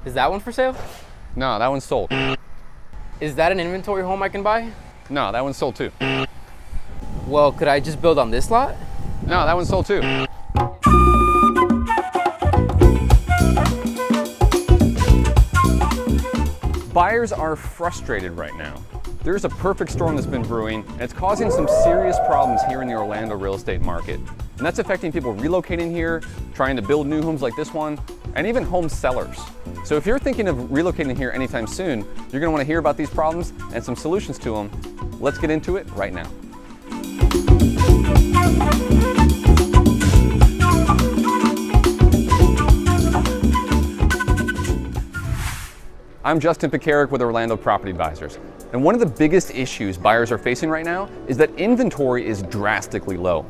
Is that one for sale? No, that one's sold. Is that an inventory home I can buy? No, that one's sold too. Well, could I just build on this lot? No, that one's sold too. Buyers are frustrated right now. There's a perfect storm that's been brewing, and it's causing some serious problems here in the Orlando real estate market. And that's affecting people relocating here, trying to build new homes like this one, and even home sellers. So if you're thinking of relocating here anytime soon, you're gonna wanna hear about these problems and some solutions to them. Let's get into it right now. I'm Justin Pekarik with Orlando Property Advisors. And one of the biggest issues buyers are facing right now is that inventory is drastically low.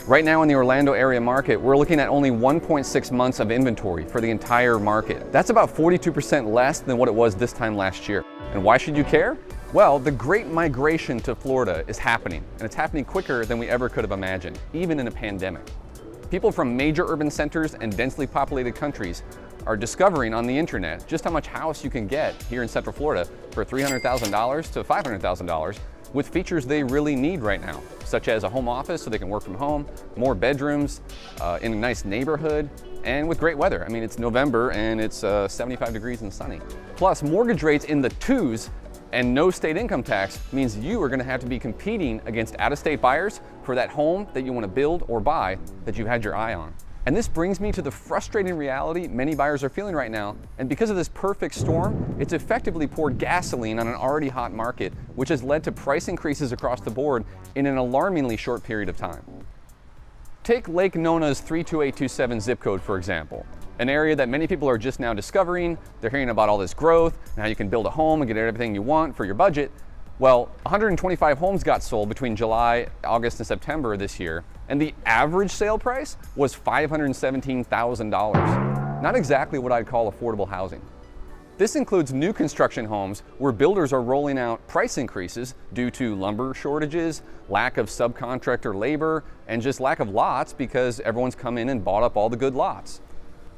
Right now in the Orlando area market, we're looking at only 1.6 months of inventory for the entire market. That's about 42% less than what it was this time last year. And why should you care? Well, the great migration to Florida is happening, and it's happening quicker than we ever could have imagined, even in a pandemic. People from major urban centers and densely populated countries are discovering on the internet just how much house you can get here in Central Florida for $300,000 to $500,000 with features they really need right now, such as a home office so they can work from home, more bedrooms, in a nice neighborhood, and with great weather. I mean, it's November and it's 75 degrees and sunny. Plus, mortgage rates in the twos and no state income tax means you are gonna have to be competing against out-of-state buyers for that home that you wanna build or buy that you had your eye on. And this brings me to the frustrating reality many buyers are feeling right now. And because of this perfect storm, it's effectively poured gasoline on an already hot market, which has led to price increases across the board in an alarmingly short period of time. Take Lake Nona's 32827 zip code, for example, an area that many people are just now discovering. They're hearing about all this growth and how you can build a home and get everything you want for your budget. Well, 125 homes got sold between July, August, and September this year, and the average sale price was $517,000. Not exactly what I'd call affordable housing. This includes new construction homes where builders are rolling out price increases due to lumber shortages, lack of subcontractor labor, and just lack of lots because everyone's come in and bought up all the good lots.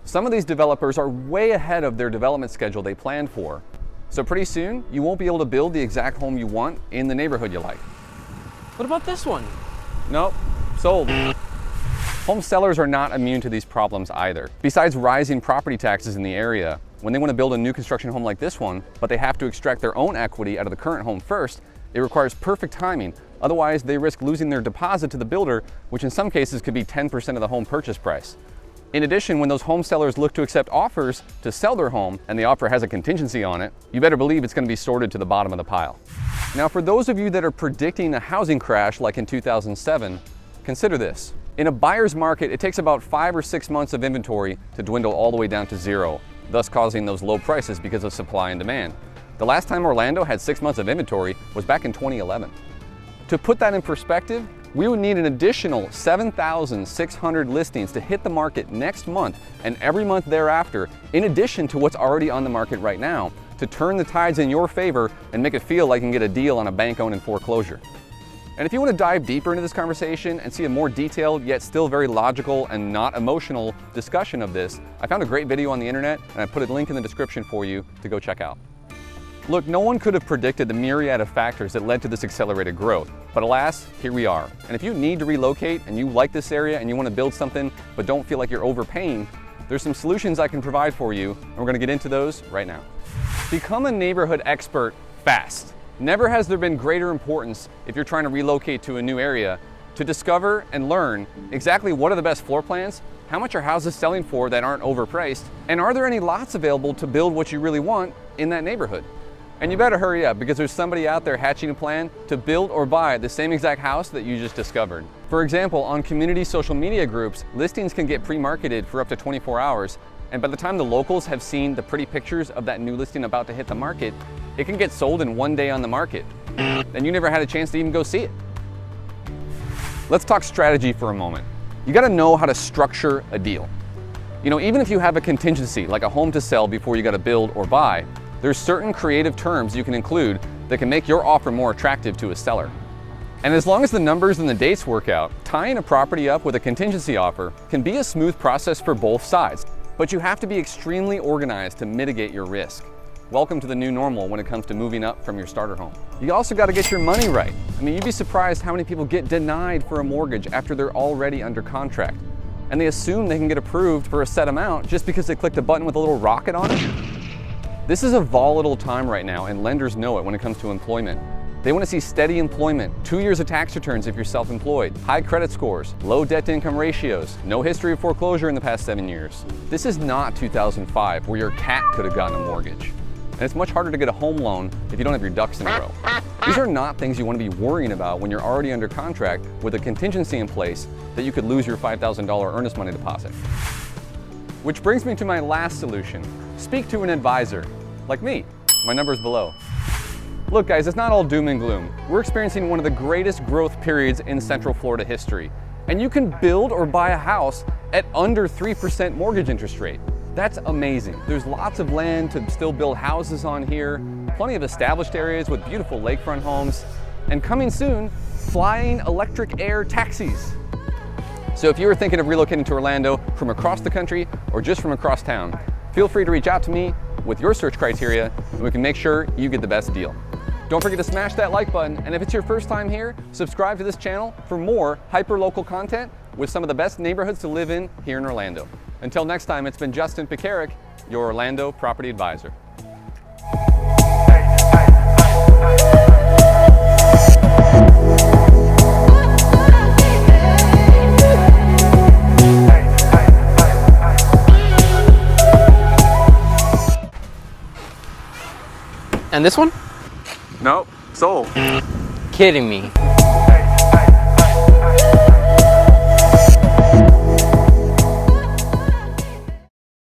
Some of these developers are way ahead of their development schedule they planned for. So pretty soon, you won't be able to build the exact home you want in the neighborhood you like. What about this one? Nope, sold. Home sellers are not immune to these problems either. Besides rising property taxes in the area, when they want to build a new construction home like this one, but they have to extract their own equity out of the current home first, it requires perfect timing. Otherwise, they risk losing their deposit to the builder, which in some cases could be 10% of the home purchase price. In addition, when those home sellers look to accept offers to sell their home and the offer has a contingency on it, you better believe it's going to be sorted to the bottom of the pile. Now, for those of you that are predicting a housing crash like in 2007, consider this. In a buyer's market, it takes about 5 or 6 months of inventory to dwindle all the way down to zero, thus causing those low prices because of supply and demand. The last time Orlando had 6 months of inventory was back in 2011. To put that in perspective, we would need an additional 7,600 listings to hit the market next month and every month thereafter, in addition to what's already on the market right now, to turn the tides in your favor and make it feel like you can get a deal on a bank-owned in foreclosure. And if you want to dive deeper into this conversation and see a more detailed yet still very logical and not emotional discussion of this, I found a great video on the internet and I put a link in the description for you to go check out. Look, no one could have predicted the myriad of factors that led to this accelerated growth, but alas, here we are. And if you need to relocate and you like this area and you want to build something but don't feel like you're overpaying, there's some solutions I can provide for you, and we're going to get into those right now. Become a neighborhood expert fast. Never has there been greater importance if you're trying to relocate to a new area to discover and learn exactly what are the best floor plans, how much are houses selling for that aren't overpriced, and are there any lots available to build what you really want in that neighborhood. And you better hurry up because there's somebody out there hatching a plan to build or buy the same exact house that you just discovered. For example, on community social media groups, listings can get pre-marketed for up to 24 hours. And by the time the locals have seen the pretty pictures of that new listing about to hit the market, it can get sold in 1 day on the market. And you never had a chance to even go see it. Let's talk strategy for a moment. You gotta know how to structure a deal. You know, even if you have a contingency, like a home to sell before you gotta build or buy, there's certain creative terms you can include that can make your offer more attractive to a seller. And as long as the numbers and the dates work out, tying a property up with a contingency offer can be a smooth process for both sides. but you have to be extremely organized to mitigate your risk. Welcome to the new normal when it comes to moving up from your starter home. You also got to get your money right. I mean, you'd be surprised how many people get denied for a mortgage after they're already under contract. And they assume they can get approved for a set amount just because they clicked a button with a little rocket on it. This is a volatile time right now, and lenders know it when it comes to employment. They want to see steady employment, 2 years of tax returns if you're self-employed, high credit scores, low debt-to-income ratios, no history of foreclosure in the past 7 years. This is not 2005 where your cat could have gotten a mortgage. And it's much harder to get a home loan if you don't have your ducks in a row. These are not things you want to be worrying about when you're already under contract with a contingency in place that you could lose your $5,000 earnest money deposit. Which brings me to my last solution. Speak to an advisor, like me. My number's below. Look guys, it's not all doom and gloom. We're experiencing one of the greatest growth periods in Central Florida history. And you can build or buy a house at under 3% mortgage interest rate. That's amazing. There's lots of land to still build houses on here, plenty of established areas with beautiful lakefront homes, and coming soon, flying electric air taxis. So if you were thinking of relocating to Orlando from across the country or just from across town, feel free to reach out to me with your search criteria and we can make sure you get the best deal. Don't forget to smash that like button, and if it's your first time here, subscribe to this channel for more hyper-local content with some of the best neighborhoods to live in here in Orlando. Until next time, it's been Justin Pekarik, your Orlando Property Advisor. And this one? Nope, sold. Kidding me.